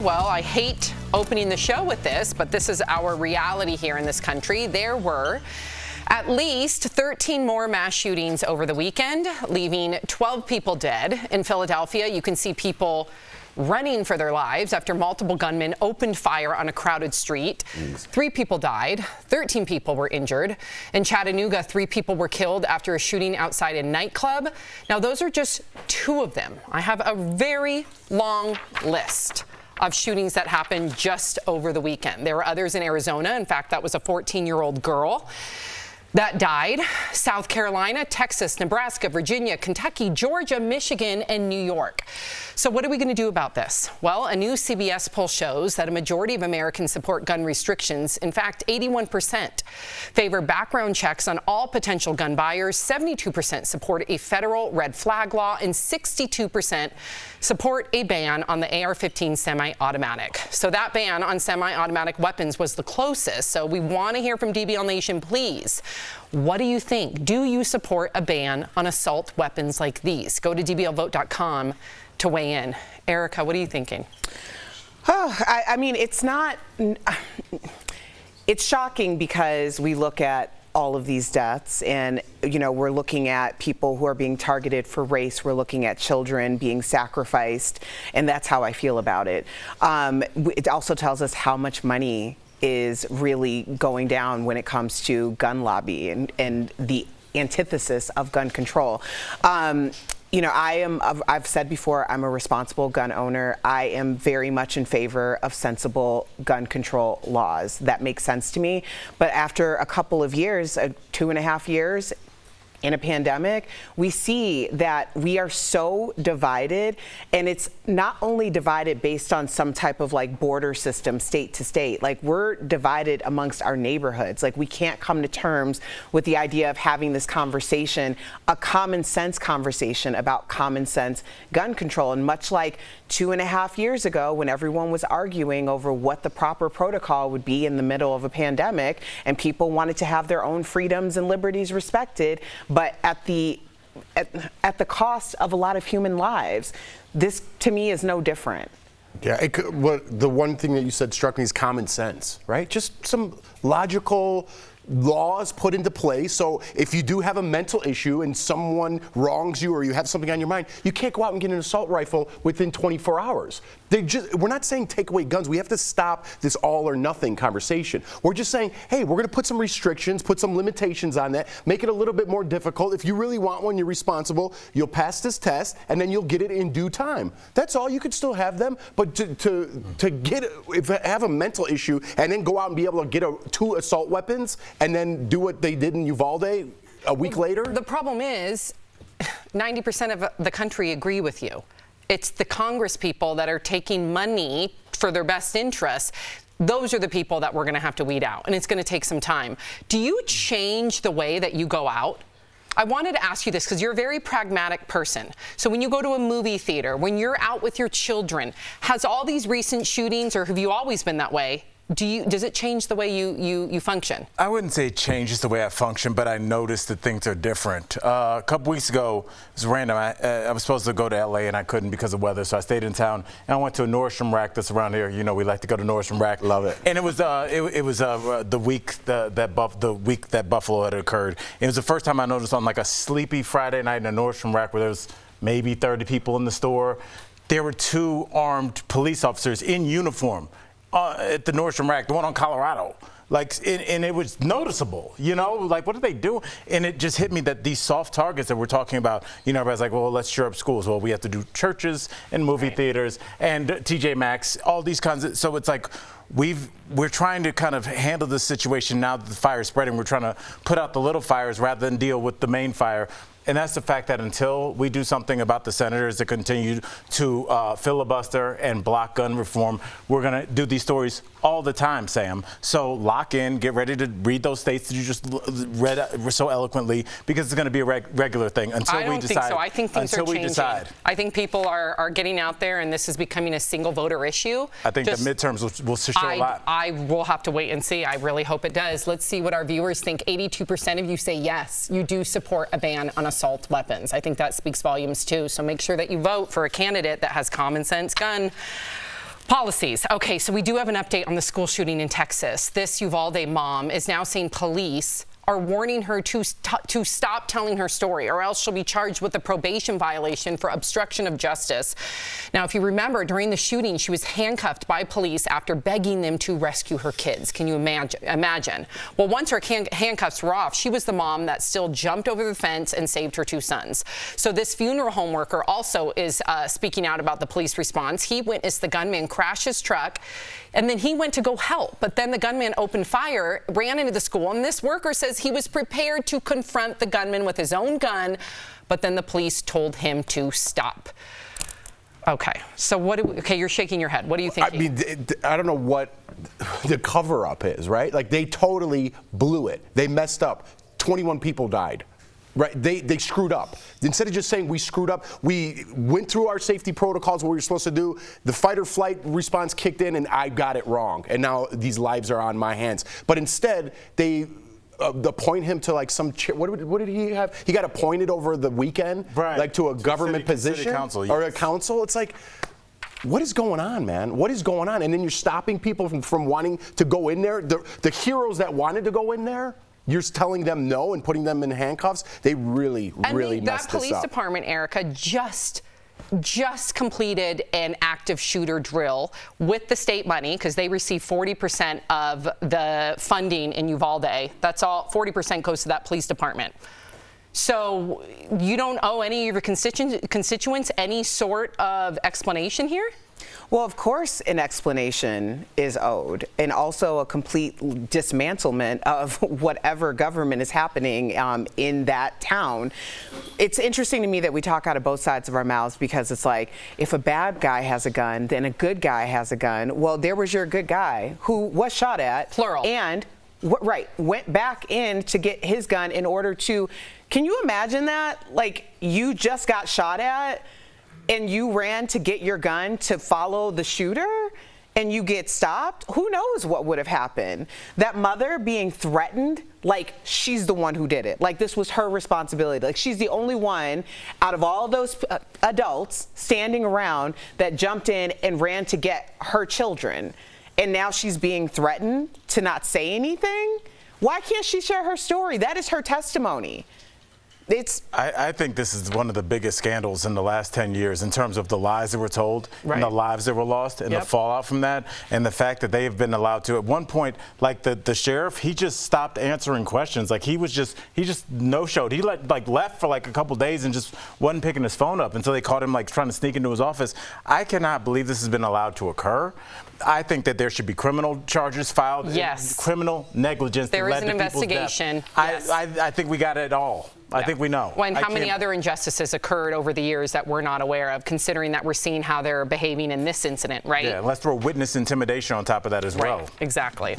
Well, I hate opening the show with this, but this is our reality here in this country. There were at least 13 more mass shootings over the weekend, leaving 12 people dead. In Philadelphia, you can see people running for their lives after multiple gunmen opened fire on a crowded street. 3 people died, 13 people were injured. In Chattanooga, 3 people were killed after a shooting outside a nightclub. Now, those are just 2 of them. I have a very long list of shootings that happened just over the weekend. There were others in Arizona. In fact, that was a 14-year-old girl that died. South Carolina, Texas, Nebraska, Virginia, Kentucky, Georgia, Michigan, and New York. So what are we going to do about this? Well, a new CBS poll shows that a majority of Americans support gun restrictions. In fact, 81% favor background checks on all potential gun buyers, 72% support a federal red flag law, and 62% support a ban on the AR-15 semi-automatic. So that ban on semi-automatic weapons was the closest. So we want to hear from DBL Nation, please. What do you think? Do you support a ban on assault weapons like these? Go to dblvote.com to weigh in. Erica, what are you thinking? Oh, I mean, it's shocking because we look at all of these deaths and, you know, we're looking at people who are being targeted for race. We're looking at children being sacrificed, and that's how I feel about it. It also tells us how much money is really going down when it comes to gun lobby and the antithesis of gun control. You know, I've said before, I'm a responsible gun owner. I am very much in favor of sensible gun control laws. That makes sense to me. But after a couple of years, 2.5 years, in a pandemic, we see that we are so divided, and it's not only divided based on some type of like border system, state to state, like we're divided amongst our neighborhoods. Like we can't come to terms with the idea of having this conversation, a common sense conversation about common sense gun control. And much like 2.5 years ago when everyone was arguing over what the proper protocol would be in the middle of a pandemic, and people wanted to have their own freedoms and liberties respected, but at the cost of a lot of human lives. This, to me, is no different. Yeah, the one thing that you said struck me is common sense, right? Just some logical laws put into place. So if you do have a mental issue and someone wrongs you or you have something on your mind, you can't go out and get an assault rifle within 24 hours. We're not saying take away guns. We have to stop this all or nothing conversation. We're just saying, hey, we're going to put some restrictions, put some limitations on that, make it a little bit more difficult. If you really want one, you're responsible. You'll pass this test, and then you'll get it in due time. That's all. You could still have them, but have a mental issue and then go out and be able to get 2 assault weapons and then do what they did in Uvalde a week later? The problem is 90% of the country agree with you. It's the Congress people that are taking money for their best interests. Those are the people that we're going to have to weed out, and it's going to take some time. Do you change the way that you go out? I wanted to ask you this because you're a very pragmatic person. So when you go to a movie theater, when you're out with your children, has all these recent shootings, or have you always been that way? Does it change the way you function? I wouldn't say it changes the way I function, but I noticed that things are different. A couple weeks ago, it was random. I was supposed to go to LA and I couldn't because of weather, so I stayed in town and I went to a Nordstrom Rack that's around here. You know, we like to go to Nordstrom Rack. Love it. And it was the week that Buffalo had occurred. It was the first time I noticed on like a sleepy Friday night in a Nordstrom Rack where there was maybe 30 people in the store. There were 2 armed police officers in uniform at the Nordstrom Rack, the one on Colorado. And it was noticeable, you know, like, what are they doing? And it just hit me that these soft targets that we're talking about, you know, everybody's like, well, let's shore up schools. Well, we have to do churches and movie theaters and TJ Maxx, all these kinds of, so it's like, we're trying to kind of handle this situation now that the fire is spreading. We're trying to put out the little fires rather than deal with the main fire. And that's the fact that until we do something about the senators that continue to filibuster and block gun reform, we're going to do these stories all the time, Sam. So lock in, get ready to read those states that you just read so eloquently, because it's going to be a regular thing until we decide. I don't think so. I think things are changing. I think people are getting out there, and this is becoming a single voter issue. I think the midterms will show a lot. I will have to wait and see. I really hope it does. Let's see what our viewers think. 82% of you say yes, you do support a ban on assault weapons. I think that speaks volumes too. So make sure that you vote for a candidate that has common sense gun Policies. Okay, so we do have an update on the school shooting in Texas. This Uvalde mom is now saying police are warning her to stop telling her story, or else she'll be charged with a probation violation for obstruction of justice. Now, if you remember, during the shooting, she was handcuffed by police after begging them to rescue her kids. Can you imagine? Well, once her handcuffs were off, she was the mom that still jumped over the fence and saved her 2 sons. So this funeral home worker also is speaking out about the police response. He witnessed the gunman crash his truck, and then he went to go help. But then the gunman opened fire, ran into the school, and this worker says he was prepared to confront the gunman with his own gun, but then the police told him to stop. Okay, so okay, you're shaking your head. What do you think? I mean, I don't know what the cover-up is, right? Like, they totally blew it. They messed up. 21 people died. Right, they screwed up. Instead of just saying we screwed up, we went through our safety protocols, what we were supposed to do. The fight or flight response kicked in, and I got it wrong. And now these lives are on my hands. But instead, they appoint him to like some what did he have? He got appointed over the weekend, right, like to a government position city council, yes. Or a council. It's like, what is going on, man? What is going on? And then you're stopping people from wanting to go in there. The heroes that wanted to go in there, you're telling them no and putting them in handcuffs. They really messed this up. That police department, Erica, just completed an active shooter drill with the state money, because they receive 40% of the funding in Uvalde. That's all. 40% goes to that police department. So you don't owe any of your constituents any sort of explanation here? Well, of course, an explanation is owed, and also a complete dismantlement of whatever government is happening in that town. It's interesting to me that we talk out of both sides of our mouths, because it's like, if a bad guy has a gun, then a good guy has a gun. Well, there was your good guy who was shot at. Plural. And, went back in to get his gun in order to, can you imagine that? Like, you just got shot at, and you ran to get your gun to follow the shooter, and you get stopped? Who knows what would have happened? That mother being threatened, like she's the one who did it. Like, this was her responsibility. Like, she's the only one out of all those adults standing around that jumped in and ran to get her children. And now she's being threatened to not say anything? Why can't she share her story? That is her testimony. I think this is one of the biggest scandals in the last 10 years in terms of the lies that were told, right, and the lives that were lost, and the fallout from that, and the fact that they have been allowed to. At one point, like the sheriff, he just stopped answering questions. Like, he just no-showed. He left for like a couple days and just wasn't picking his phone up until they caught him like trying to sneak into his office. I cannot believe this has been allowed to occur. I think that there should be criminal charges filed. Yes. Criminal negligence. There is an investigation. Yes. I think we got it all. I think we know. When how many other injustices occurred over the years that we're not aware of, considering that we're seeing how they're behaving in this incident, right? Yeah, let's throw witness intimidation on top of that as well. Exactly.